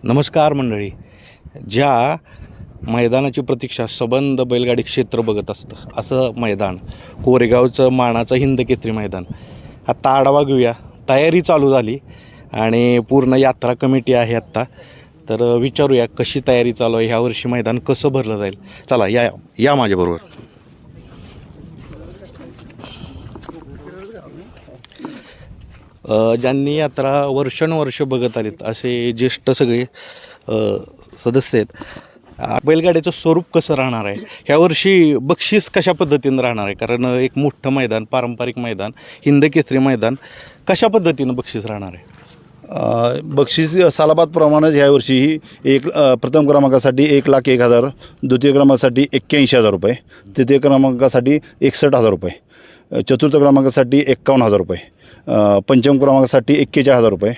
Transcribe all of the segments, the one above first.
नमस्कार मंडळी. ज्या मैदानाची प्रतीक्षा सबंध बैलगाडी क्षेत्र बघत असतं असं मैदान कोरेगावचं मानाचं हिंदकेसरी मैदान. आत्ता आढावा घेऊया. तयारी चालू झाली आणि पूर्ण यात्रा कमिटी आहे आत्ता. तर विचारूया कशी तयारी चालू आहे, ह्या वर्षी मैदान कसं भरलं जाईल. चला या माझ्याबरोबर. ज्यांनी यात्रा वर्षानुवर्ष बघत आलीत असे ज्येष्ठ सगळे सदस्य आहेत. बैलगाड्याचं स्वरूप कसं राहणार आहे, ह्या वर्षी बक्षीस कशा पद्धतीनं राहणार आहे, कारण एक मोठं मैदान, पारंपरिक मैदान, हिंदकेसरी मैदान, कशा पद्धतीनं बक्षीस राहणार आहे. बक्षीस सालाबादप्रमाणेच ह्या वर्षीही प्रथम क्रमांकासाठी 1,01,000, द्वितीय क्रमांकासाठी 81,000 रुपये, तृतीय क्रमांकासाठी 61,000 रुपये, चतुर्थ क्रमांकासाठी 51,000 रुपये, पंचम क्रमांकासाठी 41,000 रुपये,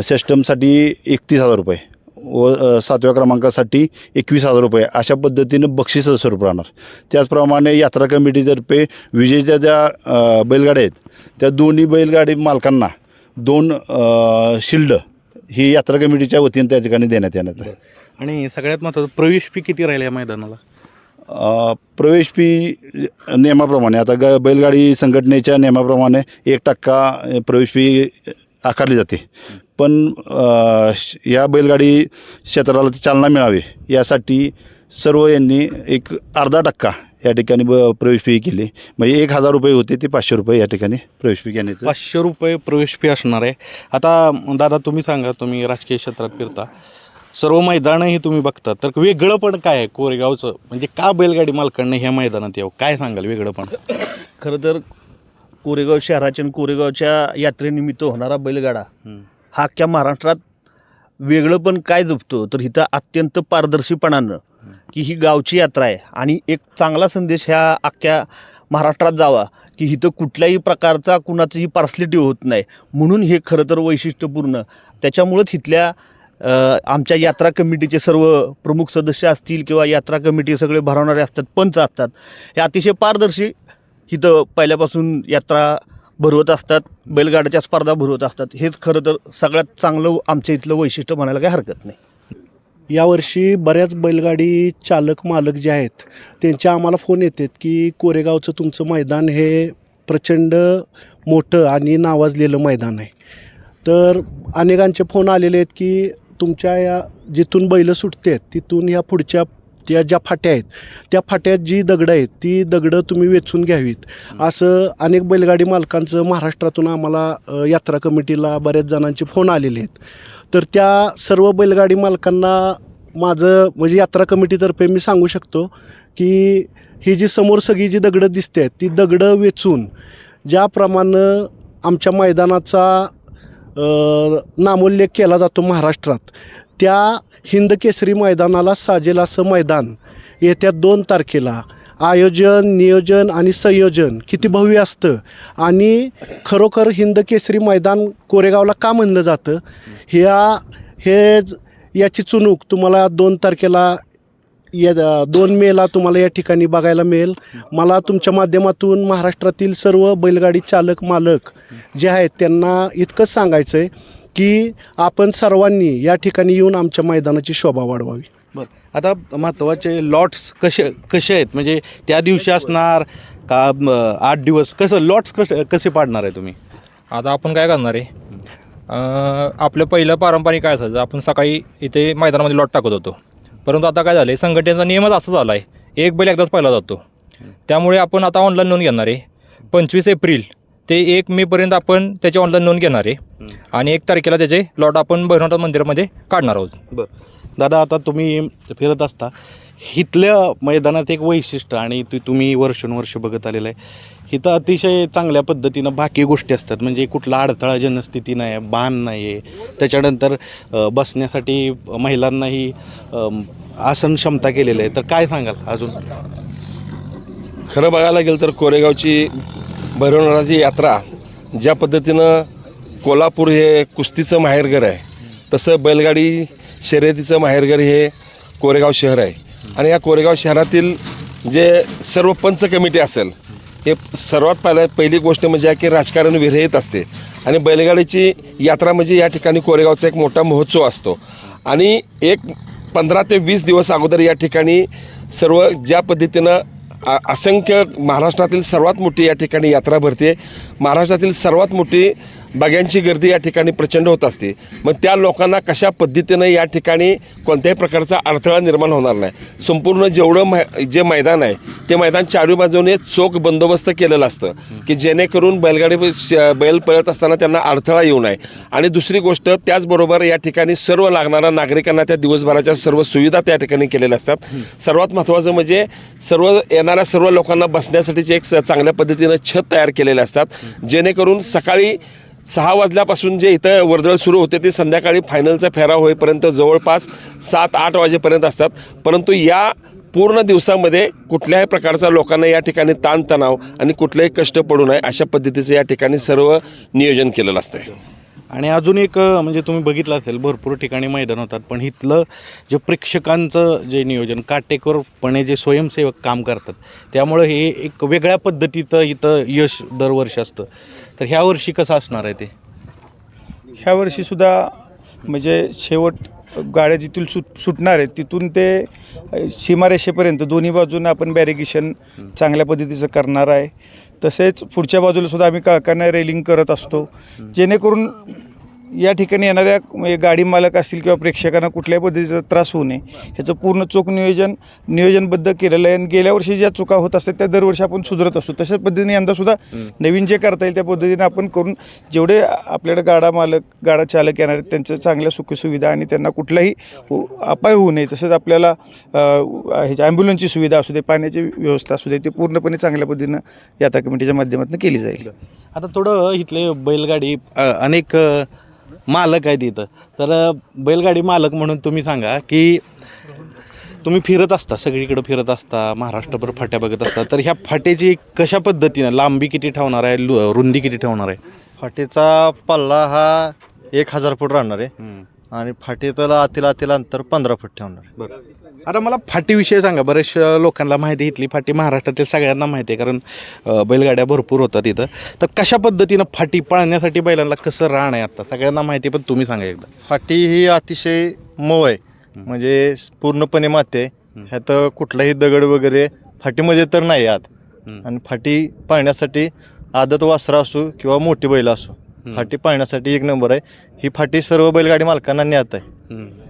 षष्टमसाठी 31,000 रुपये व सातव्या क्रमांकासाठी 21,000 रुपये अशा पद्धतीनं बक्षीस स्वरूप राहणार. त्याचप्रमाणे यात्रा कमिटीतर्फे विजेत्या ज्या बैलगाड्या आहेत त्या दोन्ही बैलगाडी मालकांना 2 शिल्ड ही यात्रा कमिटीच्या वतीने त्या ठिकाणी देण्यात येणार आहे. आणि सगळ्यात महत्त्वाचं, प्रवेश फी किती राहील या मैदानाला. प्रवेश फी नियमाप्रमाणे आता बैलगाडी संघटनेच्या नियमाप्रमाणे 1% प्रवेश फी आकारली जाते. पण या बैलगाडी क्षेत्राला चालना मिळावी यासाठी सर्व यांनी एक 0.5% या ठिकाणी प्रवेश फी केली. म्हणजे 1,000 रुपये होते ते 500 रुपये या ठिकाणी प्रवेश फी घेण्याचं. 500 रुपये प्रवेश फी असणार आहे. आता दादा तुम्ही सांगा, तुम्ही राजकीय क्षेत्रात फिरता, सर्व मैदानंही तुम्ही बघता, तर वेगळं पण काय आहे कोरेगावचं, म्हणजे का बैलगाडी मालकांना ह्या मैदानात यावं, काय सांगाल वेगळं पण. खरं तर कोरेगाव शहराच्या आणि कोरेगावच्या यात्रेनिमित्त होणारा बैलगाडा हा अख्ख्या महाराष्ट्रात वेगळं पण काय जपतो, तर इथं अत्यंत पारदर्शीपणानं की ही गावची यात्रा आहे आणि एक चांगला संदेश ह्या अख्ख्या महाराष्ट्रात जावा की इथं कुठल्याही प्रकारचा कुणाचंही पार्सलिटी होत नाही, म्हणून हे खरं तर वैशिष्ट्यपूर्ण. त्याच्यामुळंच इथल्या आमच्या यात्रा कमिटीचे सर्व प्रमुख सदस्य असतील किंवा यात्रा कमिटी सगळे भरवणारे असतात, पंच असतात, हे अतिशय पारदर्शी इथं पहिल्यापासून यात्रा भरवत असतात, बैलगाड्याच्या स्पर्धा भरवत असतात. हेच खरं तर सगळ्यात चांगलं आमच्या इथलं वैशिष्ट्य म्हणायला काही हरकत नाही. यावर्षी बऱ्याच बैलगाडी चालक मालक जे आहेत त्यांचे आम्हाला फोन येतात की कोरेगावचं तुमचं मैदान हे प्रचंड मोठं आणि नावाजलेलं मैदान आहे. तर अनेकांचे फोन आलेले आहेत की तुमच्या या जिथून बैलं सुटते आहेत तिथून ह्या पुढच्या त्या ज्या फाट्या आहेत त्या फाट्यात जी दगडं आहेत ती दगडं तुम्ही वेचून घ्यावीत, असं अनेक बैलगाडी मालकांचं महाराष्ट्रातून आम्हाला यात्रा कमिटीला बऱ्याच जणांचे फोन आलेले आहेत. तर त्या सर्व बैलगाडी मालकांना माझं म्हणजे यात्रा कमिटीतर्फे मी सांगू शकतो की ही जी समोर सगळी जी दगडं दिसते आहेत ती दगडं वेचून ज्याप्रमाणे आमच्या मैदानाचा नामोल्लेख केला जातो महाराष्ट्रात, त्या हिंदकेसरी मैदानाला साजेल असं मैदान येत्या 2 तारखेला आयोजन, नियोजन आणि संयोजन किती भव्य असतं. आणि खरोखर हिंदकेसरी मैदान कोरेगावला का म्हणलं जातं याची चुणूक तुम्हाला 2 तारखेला 2 मेला तुम्हाला या ठिकाणी बघायला मिळेल. मला तुमच्या माध्यमातून महाराष्ट्रातील सर्व बैलगाडी चालक मालक जे आहेत त्यांना इतकंच सांगायचं आहे की आपण सर्वांनी या ठिकाणी येऊन आमच्या मैदानाची शोभा वाढवावी. बरं, आता महत्त्वाचे लॉट्स कसे आहेत, म्हणजे त्या दिवशी असणार का 8 दिवस, कसं लॉट्स कसे पाडणार आहे तुम्ही. आता आपण काय करणार आहे, आपलं पहिलं पारंपरिक काय असायचं, आपण सकाळी इथे मैदानामध्ये लॉट टाकत होतो. परंतु आता काय झालं आहे, संघटनेचा नियमच असा झाला आहे, एक बैल एकदाच पाहिला जातो. त्यामुळे आपण आता ऑनलाईन नोंद घेणार आहे. 25 एप्रिल ते 1 मेपर्यंत आपण त्याची ऑनलाईन नोंद घेणार आहे आणि 1 तारखेला त्याचे लॉट आपण भैरवनाथ मंदिरामध्ये काढणार आहोत. बरं दादा, आता तुम्ही फिरत असता, इथल्या मैदानात एक वैशिष्ट्य आणि तुम्ही वर्षानुवर्ष बघत आलेलं आहे, इथं अतिशय चांगल्या पद्धतीनं बाकी गोष्टी असतात, म्हणजे कुठला अडथळा जनस्थिती नाही आहे, बाण नाही आहे, त्याच्यानंतर बसण्यासाठी महिलांनाही आसन क्षमता केलेलं आहे. तर काय सांगाल अजून. खरं बघायला गेलं तर कोरेगावची भैरवनाथाची यात्रा ज्या पद्धतीनं कोल्हापूर हे कुस्तीचं माहेरघर आहे, तसं बैलगाडी शर्यतीचं माहेरघर हे कोरेगाव शहर आहे. आणि या कोरेगाव शहरातील जे सर्व पंच कमिटी असेल, हे सर्वात पहिली गोष्ट म्हणजे की राजकारण विरहित असते आणि बैलगाडीची यात्रा म्हणजे या ठिकाणी कोरेगावचा एक मोठा महोत्सव असतो. आणि एक 15 ते 20 दिवस अगोदर या ठिकाणी सर्व ज्या पद्धतीनं असंख्य महाराष्ट्रातील सर्वात मोठी या ठिकाणी यात्रा भरते, महाराष्ट्रातील सर्वात मोठी बघ्यांची गर्दी या ठिकाणी प्रचंड होत असते. मग त्या लोकांना कशा पद्धतीनं या ठिकाणी कोणत्याही प्रकारचा अडथळा निर्माण होणार नाही. संपूर्ण जेवढं जे मैदान आहे ते मैदान चारी बाजूने चोख बंदोबस्त केलेलं असतं की जेणेकरून बैल पळत असताना त्यांना अडथळा येऊ नये. आणि दुसरी गोष्ट त्याचबरोबर या ठिकाणी सर्व लागणाऱ्या नागरिकांना त्या दिवसभराच्या सर्व सुविधा त्या ठिकाणी केलेल्या असतात. सर्वात महत्त्वाचं म्हणजे येणाऱ्या सर्व लोकांना बसण्यासाठीचे एक चांगल्या पद्धतीनं छत तयार केलेले असतात, जेणेकरून सकाळी 6 वाजल्यापासून जे इथं वर्दळ सुरू होते ते संध्याकाळी फायनलचा फेरा होईपर्यंत जवळपास 7-8 वाजेपर्यंत असतात. परंतु या पूर्ण दिवसामध्ये कुठल्याही प्रकारचा लोकांना या ठिकाणी ताणतणाव आणि कुठलेही कष्ट पडू नये अशा पद्धतीचं या ठिकाणी सर्व नियोजन केलेलं असतं. आणि अजून एक म्हणजे तुम्ही बघितलं असेल भरपूर ठिकाणी मैदान होतात, पण इथलं जे प्रेक्षकांचं जे नियोजन काटेकोरपणे जे स्वयंसेवक काम करतात त्यामुळं हे एक वेगळ्या पद्धतीचं इथं यश दरवर्षी असतं. तर ह्या वर्षी कसं असणार आहे ते? ह्या वर्षीसुद्धा म्हणजे शेवट गाड्या जिथून सुटणार आहेत तिथून ते सीमारेषेपर्यंत दोन्ही बाजूनं आपण बॅरिगेशन चांगल्या पद्धतीचं करणार आहे. तसेच पुढच्या बाजूला सुद्धा आम्ही काकांना रेलिंग करत असतो, जेणेकरून या ठिकाणी येणाऱ्या गाडी मालक असतील किंवा प्रेक्षकांना कुठल्याही पद्धतीचा त्रास होऊ नये ह्याचं पूर्ण चोख नियोजनबद्ध केलेलं आहे. आणि गेल्या वर्षी ज्या चुका होत असतात त्या दरवर्षी आपण सुधारत असतो. तशाच पद्धतीने यंदासुद्धा नवीन जे करता येईल त्या पद्धतीने आपण करून जेवढे आपल्याकडे गाडा चालक येणार आहेत त्यांच्या चांगल्या सुखसुविधा आणि त्यांना कुठलाही अपाय होऊ नये, तसंच आपल्याला ह्याच्या ॲम्ब्युलन्सची सुविधा असू दे, पाण्याची व्यवस्था असू दे, ते पूर्णपणे चांगल्या पद्धतीनं यात्रा कमिटीच्या माध्यमातून केली जाईल. आता थोडं इथले बैलगाडी अनेक मालक आहेत इथं, तर बैलगाडी मालक म्हणून तुम्ही सांगा की तुम्ही फिरत असता, सगळीकडे फिरत असता, महाराष्ट्रभर फाट्या बघत असता, तर ह्या फाट्याची कशा पद्धतीनं लांबी किती ठेवणार आहे, रुंदी किती ठेवणार आहे? फाटीचा पल्ला हा 1000 फूट राहणार आहे आणि फाटीतला आतील अंतर 15 फूट ठेवणार आहे. बरं, आता मला फाटीविषयी सांगा. बऱ्याचशा लोकांना माहिती आहे इथली फाटी महाराष्ट्रातील सगळ्यांना माहिती आहे, कारण बैलगाड्या भरपूर होतात इथं. तर कशा पद्धतीनं फाटी पाळण्यासाठी बैलांना कसं राहणं आहे आता सगळ्यांना माहिती आहे, पण तुम्ही सांगा एकदा. फाटी ही अतिशय मऊ आहे, म्हणजे पूर्णपणे माती आहे. ह्यात कुठलाही दगड वगैरे फाटीमध्ये तर नाही आत. आणि फाटी पाळण्यासाठी आदत वासरा असो किंवा मोठी बैल असो, फाटी पाळण्यासाठी एक नंबर आहे. ही फाटी सर्व बैलगाडी मालकांना ज्ञात आहे.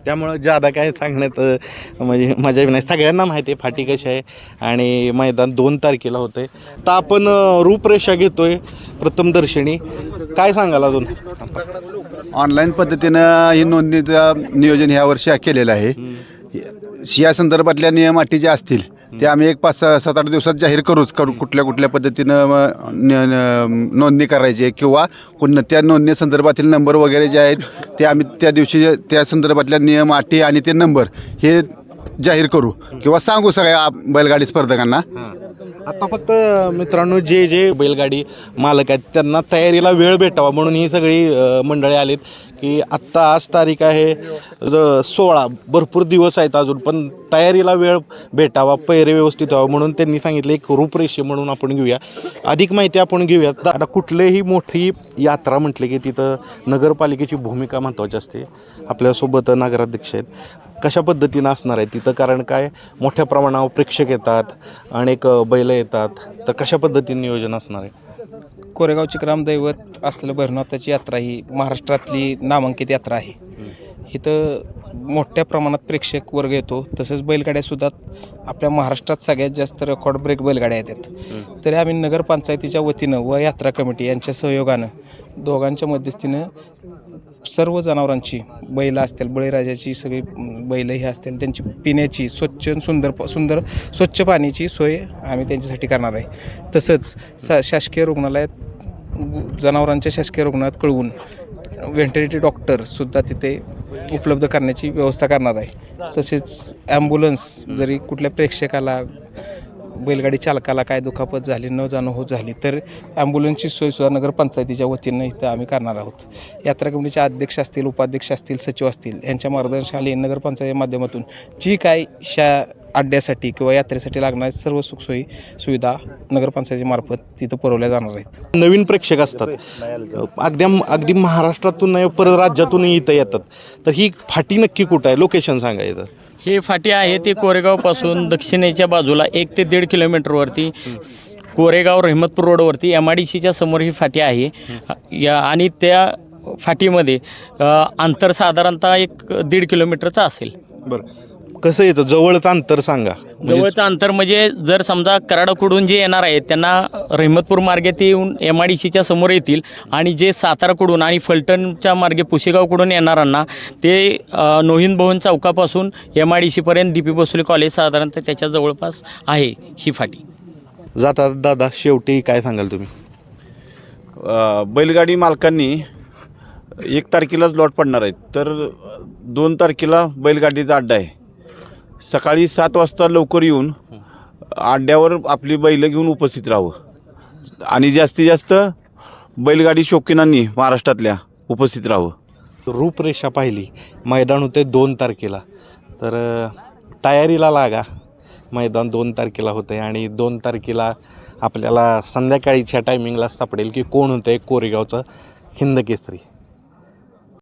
त्यामुळं जादा काय सांगण्यात म्हणजे मजा नाही, सगळ्यांना माहिती आहे फाटी कशी आहे. आणि मैदान 2 तारखेला होतं आहे. तर आपण रूपरेषा घेतोय प्रथमदर्शनी, काय सांगाल अजून? ऑनलाईन पद्धतीनं ही नोंदणीचं नियोजन ह्या वर्षी केलेलं आहे. या संदर्भातल्या नियम अटी ज्या असतील ते आम्ही एक 5-7-8 दिवसात जाहीर कुठल्या पद्धतीनं नोंदणी करायची आहे किंवा त्या नोंदणी संदर्भातील नंबर वगैरे जे आहेत ते आम्ही त्या दिवशी त्या संदर्भातल्या नियम अटी आणि ते नंबर हे जाहीर करू किंवा सांगू सगळ्या बैलगाडी स्पर्धकांना. आता फक्त मित्रांनो जे बैलगाडी मालक आहेत त्यांना तयारीला वेळ भेटावा म्हणून ही सगळी मंडळी आलीत की आत्ता आज तारीख आहे 16, भरपूर दिवस आहेत अजून, पण तयारीला वेळ भेटावा, पैरे व्यवस्थित व्हावं म्हणून त्यांनी सांगितलं एक रूपरेषे म्हणून आपण घेऊया. अधिक माहिती आपण घेऊयात. आता कुठलीही मोठी यात्रा म्हटली की तिथं नगरपालिकेची भूमिका महत्त्वाची असते. आपल्यासोबत नगराध्यक्ष आहेत, कशा पद्धतीनं असणार आहे तिथं, कारण काय मोठ्या प्रमाणावर प्रेक्षक येतात, अनेक बैल येतात, तर कशा पद्धतीने नियोजन असणार आहे? कोरेगावची ग्रामदैवत असलेलं भैरवनाथाची यात्रा ही महाराष्ट्रातली नामांकित यात्रा आहे. इथं मोठ्या प्रमाणात प्रेक्षक वर्ग येतो. तसंच बैलगाड्यासुद्धा आपल्या महाराष्ट्रात सगळ्यात जास्त रेकॉर्ड ब्रेक बैलगाड्या येतात. तरी आम्ही नगरपंचायतीच्या वतीनं व यात्रा कमिटी यांच्या सहयोगानं दोघांच्या मध्यस्थीनं सर्व जनावरांची, बैल असतील, बळीराजाची सगळी बैल ही असतील, त्यांची पिण्याची सुंदर स्वच्छ पाण्याची सोय आम्ही त्यांच्यासाठी करणार आहे. तसंच शासकीय रुग्णालयात जनावरांच्या शासकीय रुग्णालयात कळवून व्हेंटिलेटरी डॉक्टरसुद्धा तिथे उपलब्ध करण्याची व्यवस्था करणार आहे. तसेच ॲम्ब्युलन्स जरी कुठल्या प्रेक्षकाला बैलगाडी चालकाला काय दुखापत झाली न जाणं होत झाली तर ॲम्ब्युलन्सची सोयसुद्धा नगरपंचायतीच्या वतीनं इथं आम्ही करणार आहोत. यात्रा कमिटीचे अध्यक्ष असतील, उपाध्यक्ष असतील, सचिव असतील यांच्या मार्गदर्शनाखाली नगरपंचायतीच्या माध्यमातून जी काय अड्ड्यासाठी किंवा यात्रेसाठी लागणारी सर्व सुखसोयी सुविधा नगरपंचायतीमार्फत तिथं पुरवल्या जाणार आहेत. नवीन प्रेक्षक असतात, अगदी महाराष्ट्रातून नाही परत राज्यातूनही इथं येतात, तर ही फाटी नक्की कुठं आहे, लोकेशन सांगायचं. ही फाटी आहे ती कोरेगावपासून दक्षिणेच्या बाजूला 1 ते 1.5 किलोमीटरवरती कोरेगाव रहमतपूर रोडवरती MIDCच्या समोर ही फाटी आहे. आणि त्या फाटीमध्ये अंतर साधारणतः 1-1.5 किलोमीटरचं असेल. बरं, कसं यायचं जवळचं अंतर सांगा. जवळचं अंतर म्हणजे जर समजा कराडाकडून जे येणार आहेत त्यांना रहमतपूर मार्गे ते येऊन MIDCच्या समोर येतील आणि जे साताराकडून आणि फलटणच्या मार्गे पुशेगावकडून येणाऱ्यांना ते नोहिंद भवन चौकापासून MIDCपर्यंत DP बसोली कॉलेज साधारणतः त्याच्या जवळपास आहे ही फाटी. जाता दादा शेवटी काय सांगाल तुम्ही? बैलगाडी मालकांनी 1 तारखेलाच लॉट पडणार आहेत, तर 2 तारखेला बैलगाडीचा अड्डा आहे. सकाळी 7 वाजता लवकर येऊन अड्ड्यावर आपली बैलं घेऊन उपस्थित राहावं आणि जास्तीत जास्त बैलगाडी शौकीनांनी महाराष्ट्रातल्या उपस्थित राहावं. रूपरेषा पाहिली, मैदान होते 2 तारखेला, तर तयारीला लागा. मैदान 2 तारखेला होतं आहे आणि 2 तारखेला आपल्याला संध्याकाळीच्या टायमिंगला सापडेल की कोण होतं आहे कोरेगावचं हिंद केसरी.